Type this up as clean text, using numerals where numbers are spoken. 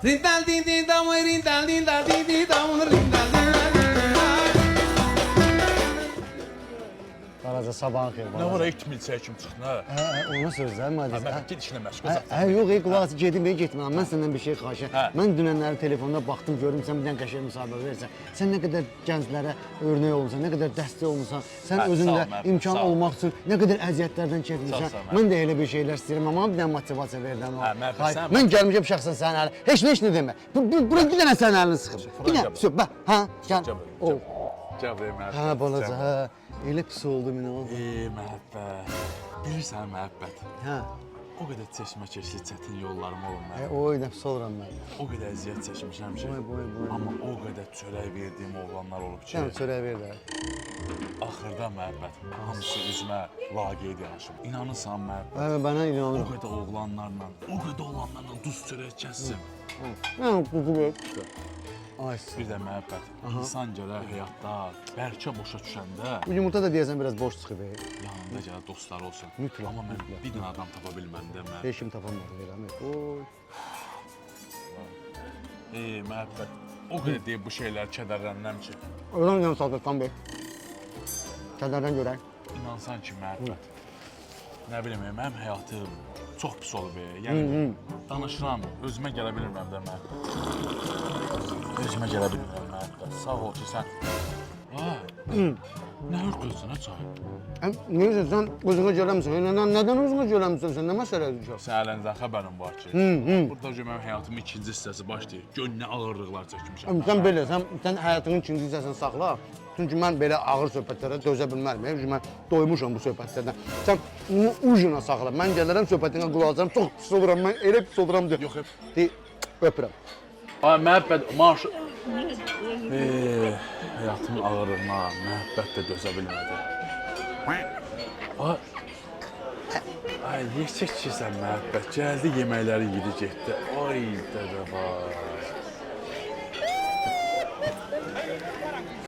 Rindal din din dam rindal din da din din dam rindal din. Qaraca sabahın xeyir. Nə var, etmil çəkim çıxın, hə? Onu sözlərim Hə, Aziz. mən ged işinə məşğul Hə, zaten. yox, qulaq as, gedim, getmirəm. Mən səndən bir şey xahiş edirəm. Hə. Mən dünənləri telefonda baxdım, gördüm sən bir dənə qəşəng müsahibə verirsən. Sən nə qədər gənclərə örnək olmusan, nə qədər dəstək olmusan. Sən Hə, özün sağ də ol, Mərd, imkan sağ ol. olmaq üçün nə qədər əziyyətlərdən çəkmisən. Sağ ol, Mərd. Mən də elə bir şeylər istəyirəm, amma bir dənə motivasiya verirəm. Hə, Mərd, sən- Mən gəlmişəm şəxsən sənin əlinə. Heç nə demə. Bura bir dənə sənin əlini sıxım. Bir dənə, söhbət. Hə, gəl. Cavab vermə. Hə, balaca, hə. Elə pis oldum inan. Ey məhəbbət. Bilirsən məhəbbət. Hə. O qədər çeşmə-çeşli çətin yollarım olub mənim. Oy, nə pis oluram mən. O qədər əziyyət çəkmişəm ki. Boy. Amma o qədər çörək verdiyim oğlanlar olub ki. Sən çörək ver də. Axırda məhəbbət hamısı üzümə laqeyd yanaşıb. İnanırsan məhəbbət. Hə, mənə O inanıram. qədər oğlanlarla duz çörək kəssim. Mən quzu ver. Ay. Bir də məhəbbət. İnsan gərək həyatda bəlkə boşa düşəndə Bu yumurta da deyəsən biraz boş çıxıb. yanında gələ dostlar olsun. Mütləq, Amma mən mütləq. bir dənə adam tapa bilmədim də mən. Heç kim tapamadı verəmi. Oy. Ey məhəbbət. O qədər deyib bu şeyləri kədərlənirəm ki. Oradan yanı saldıqdan bir. Kədərdən görək. İnansan ki məhəbbət. Nə bilim, mənim həyatım çox pis olub. Yəni danışıram, özümə gələ bilmirəm də mən. Özümə gələ bilmirəm məhəbbət. Sağ ol ki sən. Nə hürkülsün ha çay? Neyse sən özünə görəmsən. Nədən özünə görəmsən sən? Nə məsələdir ki? Sən əlindən xəbərin var ki. Burada mənim həyatımın ikinci hissəsi başlayır. Gör nə ağırlıqlar çəkmişəm. Sən belə, sən həyatının ikinci hissəsini saxla. Çünki mən belə ağır söhbətlərə dözə bilmərəm. Çünki mən doymuşam bu söhbətlərdən. Sən bunu ucuna saxla. Mən gələrəm söhbətinə qulaq asacağam. Çox pis oluram. Mən elə pis oluram. Yox, hep. Öpürəm. Ay məhəbbət, marş. Həyatımın ağırlığına məhəbbət də dözə bilmədi. Ay, yekək ki sən məhəbbət. Gəldi yeməkləri yedi getdi. Ay dədə var.